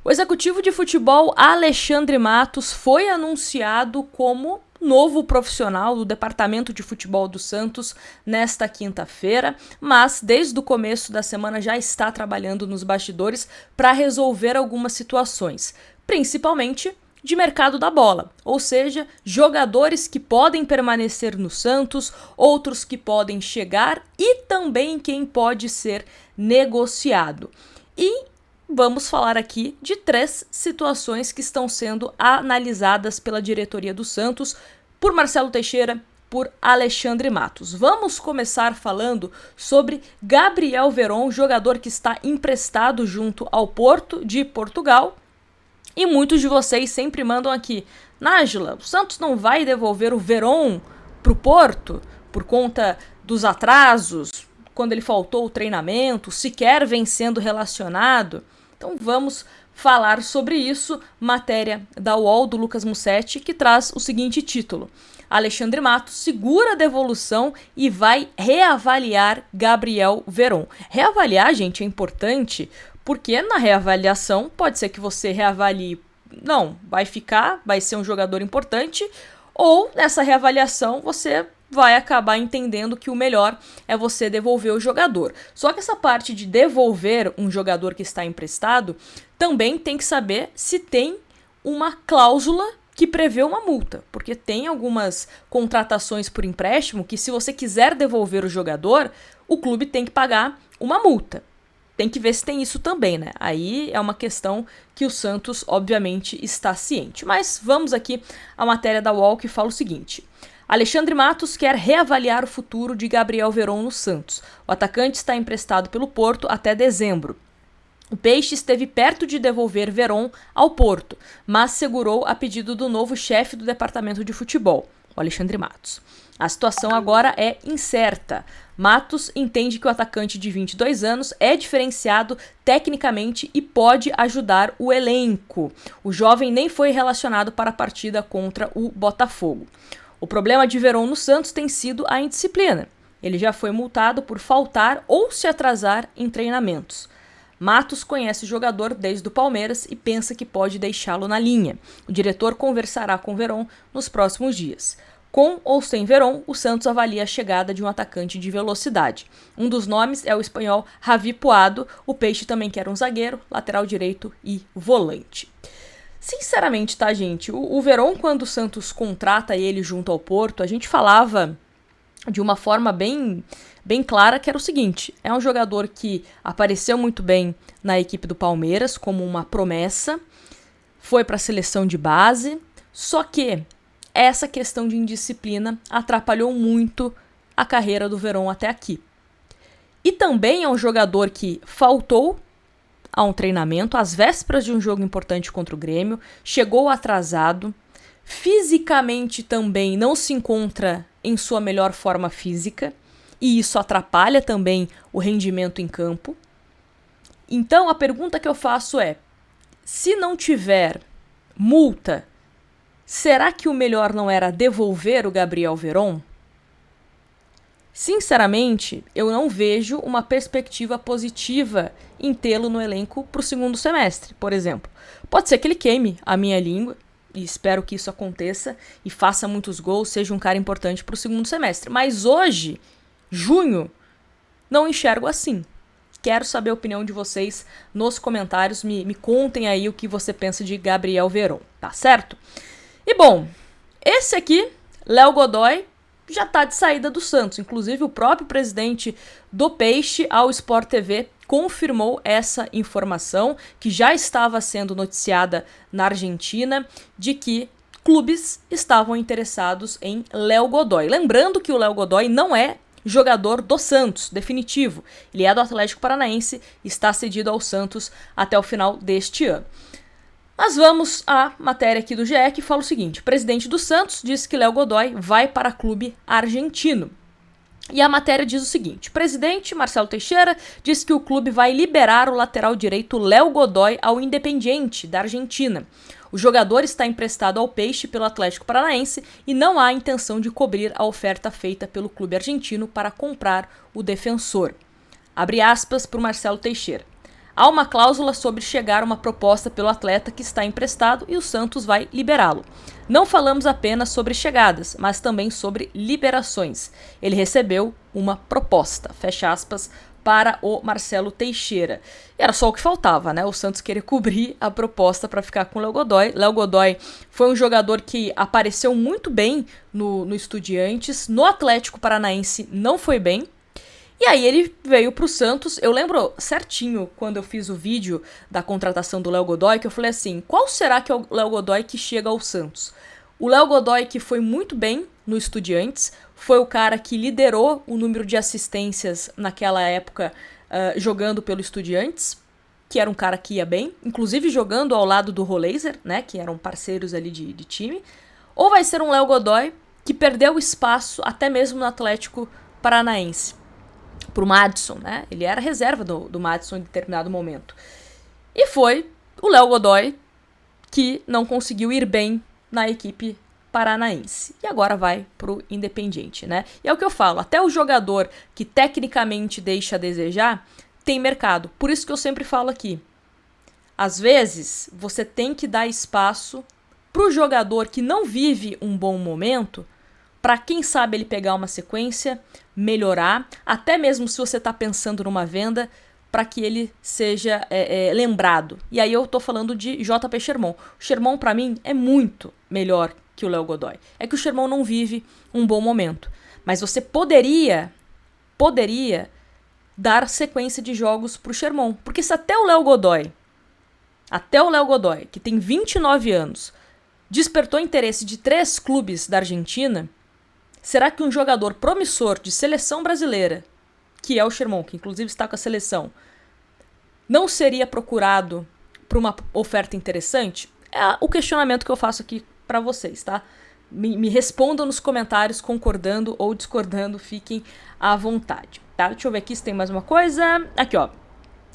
O executivo de futebol Alexandre Matos foi anunciado como novo profissional do Departamento de Futebol do Santos nesta quinta-feira, mas desde o começo da semana já está trabalhando nos bastidores para resolver algumas situações, principalmente de mercado da bola, ou seja, jogadores que podem permanecer no Santos, outros que podem chegar e também quem pode ser negociado. E vamos falar aqui de 3 situações que estão sendo analisadas pela diretoria do Santos, por Marcelo Teixeira, por Alexandre Matos. Vamos começar falando sobre Gabriel Veron, jogador que está emprestado junto ao Porto de Portugal. E muitos de vocês sempre mandam aqui: Nájila, o Santos não vai devolver o Veron para o Porto por conta dos atrasos, quando ele faltou o treinamento, sequer vem sendo relacionado? Então vamos falar sobre isso, matéria da UOL do Lucas Mussetti, que traz o seguinte título: Alexandre Matos segura a devolução e vai reavaliar Gabriel Veron. Reavaliar, gente, é importante, porque na reavaliação pode ser que você reavalie, não, vai ficar, vai ser um jogador importante, ou nessa reavaliação você vai acabar entendendo que o melhor é você devolver o jogador. Só que essa parte de devolver um jogador que está emprestado também tem que saber se tem uma cláusula que prevê uma multa, porque tem algumas contratações por empréstimo que, se você quiser devolver o jogador, o clube tem que pagar uma multa. Tem que ver se tem isso também, né? Aí é uma questão que o Santos, obviamente, está ciente. Mas vamos aqui à matéria da UOL, que fala o seguinte: Alexandre Matos quer reavaliar o futuro de Gabriel Veron no Santos. O atacante está emprestado pelo Porto até dezembro. O Peixe esteve perto de devolver Veron ao Porto, mas segurou a pedido do novo chefe do departamento de futebol, o Alexandre Matos. A situação agora é incerta. Matos entende que o atacante de 22 anos é diferenciado tecnicamente e pode ajudar o elenco. O jovem nem foi relacionado para a partida contra o Botafogo. O problema de Veron no Santos tem sido a indisciplina. Ele já foi multado por faltar ou se atrasar em treinamentos. Matos conhece o jogador desde o Palmeiras e pensa que pode deixá-lo na linha. O diretor conversará com Veron nos próximos dias. Com ou sem Veron, o Santos avalia a chegada de um atacante de velocidade. Um dos nomes é o espanhol Javi Puado. O Peixe também quer um zagueiro, lateral direito e volante. Sinceramente, tá, gente? O Veron, quando o Santos contrata ele junto ao Porto, a gente falava de uma forma bem clara, que era o seguinte: é um jogador que apareceu muito bem na equipe do Palmeiras como uma promessa, foi para a seleção de base, só que essa questão de indisciplina atrapalhou muito a carreira do Veron até aqui. E também é um jogador que faltou a um treinamento às vésperas de um jogo importante contra o Grêmio, chegou atrasado, fisicamente também não se encontra em sua melhor forma física, e isso atrapalha também o rendimento em campo. Então a pergunta que eu faço é: se não tiver multa, será que o melhor não era devolver o Gabriel Veron? Sinceramente, eu não vejo uma perspectiva positiva em tê-lo no elenco para o segundo semestre, por exemplo. Pode ser que ele queime a minha língua, e espero que isso aconteça, e faça muitos gols, seja um cara importante para o segundo semestre. Mas hoje, junho, não enxergo assim. Quero saber a opinião de vocês nos comentários, me contem aí o que você pensa de Gabriel Veron, tá certo? E bom, esse aqui, Léo Godoy, já está de saída do Santos. Inclusive, o próprio presidente do Peixe, ao Sport TV, confirmou essa informação, que já estava sendo noticiada na Argentina, de que clubes estavam interessados em Léo Godoy. Lembrando que o Léo Godoy não é jogador do Santos, definitivo. Ele é do Atlético Paranaense, está cedido ao Santos até o final deste ano. Mas vamos à matéria aqui do GE, que fala o seguinte: o presidente do Santos disse que Léo Godoy vai para clube argentino. E a matéria diz o seguinte: o presidente Marcelo Teixeira disse que o clube vai liberar o lateral direito Léo Godoy ao Independiente, da Argentina. O jogador está emprestado ao Peixe pelo Atlético Paranaense e não há intenção de cobrir a oferta feita pelo clube argentino para comprar o defensor. Abre aspas para o Marcelo Teixeira. Há uma cláusula sobre chegar uma proposta pelo atleta que está emprestado e o Santos vai liberá-lo. Não falamos apenas sobre chegadas, mas também sobre liberações. Ele recebeu uma proposta, fecha aspas, para o Marcelo Teixeira. E era só o que faltava, né? O Santos querer cobrir a proposta para ficar com o Léo Godoy. Léo Godoy foi um jogador que apareceu muito bem no Estudiantes, no Atlético Paranaense não foi bem. E aí ele veio pro Santos. Eu lembro certinho quando eu fiz o vídeo da contratação do Léo Godoy, que eu falei assim, qual será que é o Léo Godoy que chega ao Santos? O Léo Godoy que foi muito bem no Estudiantes, foi o cara que liderou o número de assistências naquela época jogando pelo Estudiantes, que era um cara que ia bem, inclusive jogando ao lado do Roleiser, né, que eram parceiros ali de time. Ou vai ser um Léo Godoy que perdeu espaço até mesmo no Atlético Paranaense pro Madison, né? Ele era reserva do Madison em determinado momento. E foi o Léo Godoy que não conseguiu ir bem na equipe paranaense. E agora vai pro Independiente, né? E é o que eu falo, até o jogador que tecnicamente deixa a desejar tem mercado. Por isso que eu sempre falo aqui. Às vezes, você tem que dar espaço pro jogador que não vive um bom momento, para quem sabe ele pegar uma sequência, melhorar, até mesmo se você está pensando numa venda, para que ele seja lembrado. E aí eu tô falando de JP Sherman. O Sherman, para mim, é muito melhor que o Léo Godoy. É que o Sherman não vive um bom momento. Mas você poderia dar sequência de jogos pro Sherman. Porque se até o Léo Godoy, que tem 29 anos, despertou interesse de 3 clubes da Argentina, será que um jogador promissor de seleção brasileira, que é o Sherman, que inclusive está com a seleção, não seria procurado por uma oferta interessante? É o questionamento que eu faço aqui para vocês, tá? Me respondam nos comentários concordando ou discordando, fiquem à vontade, tá? Deixa eu ver aqui se tem mais uma coisa. Aqui, ó.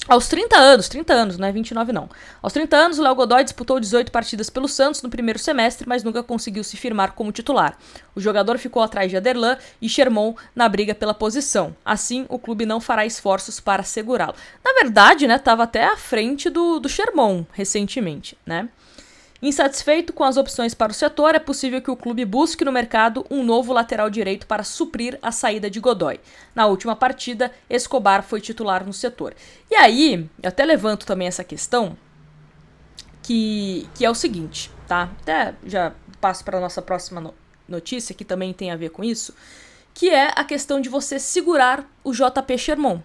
Aos 30 anos, não é 29 não. Aos 30 anos, o Léo Godoy disputou 18 partidas pelo Santos no primeiro semestre, mas nunca conseguiu se firmar como titular. O jogador ficou atrás de Aderlan e Sherman na briga pela posição. Assim, o clube não fará esforços para segurá-lo. Na verdade, né, estava até à frente do Sherman recentemente, né? Insatisfeito com as opções para o setor, é possível que o clube busque no mercado um novo lateral direito para suprir a saída de Godoy. Na última partida, Escobar foi titular no setor. E aí, eu até levanto também essa questão, que é o seguinte, tá? Até já passo para a nossa próxima notícia, que também tem a ver com isso, que é a questão de você segurar o JP Sherman.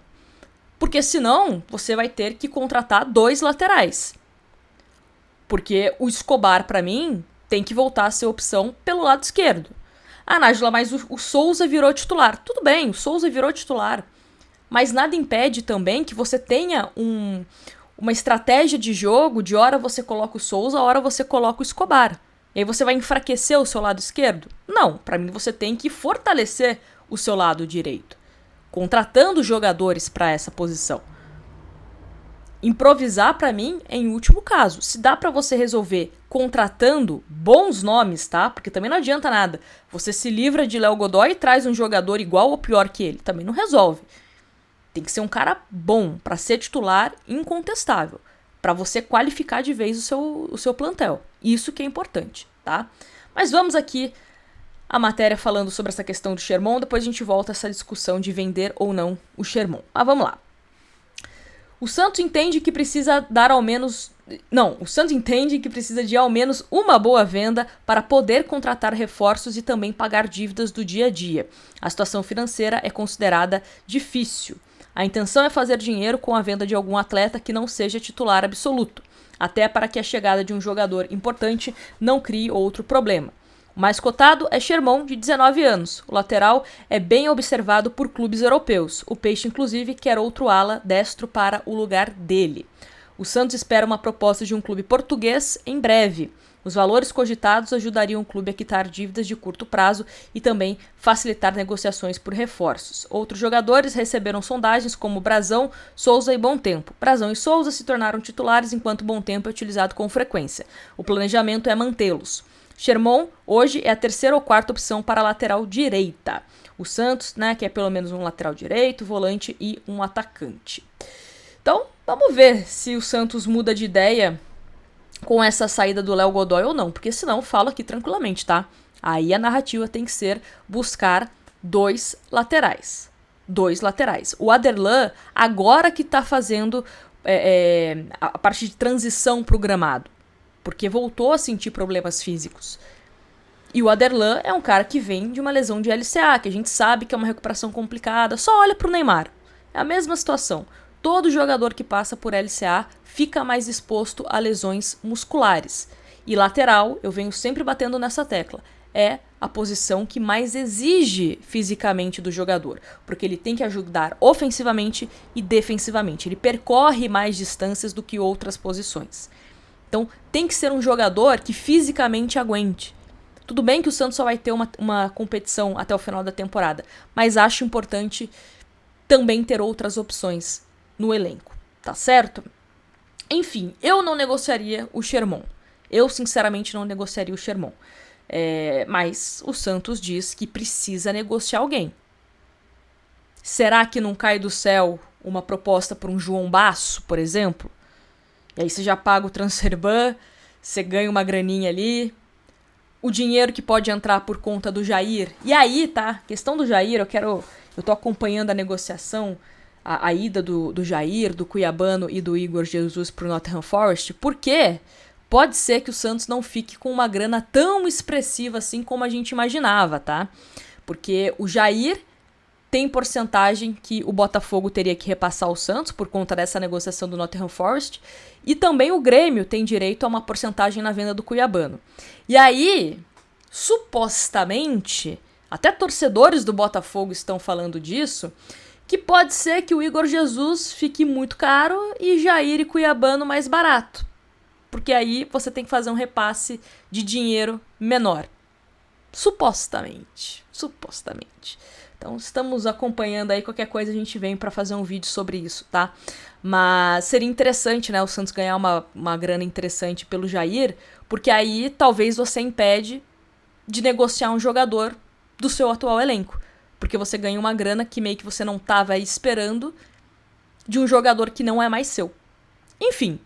Porque senão, você vai ter que contratar 2 laterais. Porque o Escobar, pra mim, tem que voltar a ser opção pelo lado esquerdo. Ah, Nájila, mas o Souza virou titular. Tudo bem, o Souza virou titular. Mas nada impede também que você tenha uma estratégia de jogo, de hora você coloca o Souza, hora você coloca o Escobar. E aí você vai enfraquecer o seu lado esquerdo? Não, pra mim você tem que fortalecer o seu lado direito. Contratando jogadores pra essa posição. Improvisar, pra mim, é em último caso. Se dá pra você resolver contratando bons nomes, tá? Porque também não adianta nada. Você se livra de Léo Godoy e traz um jogador igual ou pior que ele. Também não resolve. Tem que ser um cara bom pra ser titular incontestável. Pra você qualificar de vez o seu plantel. Isso que é importante, tá? Mas vamos aqui a matéria falando sobre essa questão do Sherman. Depois a gente volta a essa discussão de vender ou não o Sherman. Mas vamos lá. O Santos entende que precisa dar ao menos... Não, o Santos entende que precisa de ao menos uma boa venda para poder contratar reforços e também pagar dívidas do dia a dia. A situação financeira é considerada difícil. A intenção é fazer dinheiro com a venda de algum atleta que não seja titular absoluto, até para que a chegada de um jogador importante não crie outro problema. O mais cotado é Sherman, de 19 anos. O lateral é bem observado por clubes europeus. O Peixe, inclusive, quer outro ala destro para o lugar dele. O Santos espera uma proposta de um clube português em breve. Os valores cogitados ajudariam o clube a quitar dívidas de curto prazo e também facilitar negociações por reforços. Outros jogadores receberam sondagens como Brazão, Souza e Bom Tempo. Brazão e Souza se tornaram titulares enquanto Bom Tempo é utilizado com frequência. O planejamento é mantê-los. Sherman, hoje, é a 3ª ou 4ª opção para a lateral direita. O Santos, né, quer pelo menos um lateral direito, volante e um atacante. Então, vamos ver se o Santos muda de ideia com essa saída do Léo Godoy ou não, porque senão falo aqui tranquilamente, tá? Aí a narrativa tem que ser buscar 2 laterais. 2 laterais. O Aderlan, agora que tá fazendo a parte de transição pro gramado, porque voltou a sentir problemas físicos. E o Aderlan é um cara que vem de uma lesão de LCA, que a gente sabe que é uma recuperação complicada. Só olha pro Neymar. É a mesma situação. Todo jogador que passa por LCA fica mais exposto a lesões musculares. E lateral, eu venho sempre batendo nessa tecla, é a posição que mais exige fisicamente do jogador, porque ele tem que ajudar ofensivamente e defensivamente. Ele percorre mais distâncias do que outras posições. Então, tem que ser um jogador que fisicamente aguente. Tudo bem que o Santos só vai ter uma competição até o final da temporada, mas acho importante também ter outras opções no elenco, tá certo? Enfim, eu não negociaria o Sherman. Eu, sinceramente, não negociaria o Sherman. Mas o Santos diz que precisa negociar alguém. Será que não cai do céu uma proposta por um João Basso, por exemplo? E aí você já paga o transfer ban, você ganha uma graninha ali, o dinheiro que pode entrar por conta do Jair. E aí, tá? Questão do Jair, eu tô acompanhando a negociação, a ida do Jair, do Cuiabano e do Igor Jesus pro Nottingham Forest, porque pode ser que o Santos não fique com uma grana tão expressiva assim como a gente imaginava, tá? Porque o Jair tem porcentagem que o Botafogo teria que repassar ao Santos por conta dessa negociação do Nottingham Forest, e também o Grêmio tem direito a uma porcentagem na venda do Cuiabano. E aí, supostamente, até torcedores do Botafogo estão falando disso, que pode ser que o Igor Jesus fique muito caro e Jair e Cuiabano mais barato. Porque aí você tem que fazer um repasse de dinheiro menor. Supostamente. Então estamos acompanhando aí, qualquer coisa a gente vem pra fazer um vídeo sobre isso, tá? Mas seria interessante, né, o Santos ganhar uma grana interessante pelo Jair, porque aí talvez você impede de negociar um jogador do seu atual elenco. Porque você ganha uma grana que meio que você não tava esperando de um jogador que não é mais seu. Enfim.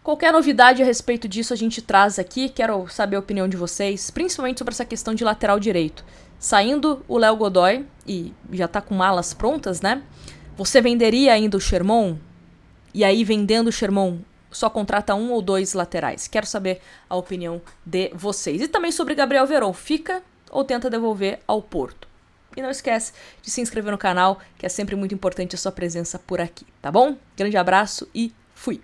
Qualquer novidade a respeito disso a gente traz aqui. Quero saber a opinião de vocês, principalmente sobre essa questão de lateral direito. Saindo o Léo Godoy, e já tá com malas prontas, né? Você venderia ainda o Sherman? E aí, vendendo o Sherman, só contrata 1 ou 2 laterais? Quero saber a opinião de vocês. E também sobre Gabriel Veron. Fica ou tenta devolver ao Porto? E não esquece de se inscrever no canal, que é sempre muito importante a sua presença por aqui, tá bom? Grande abraço e fui!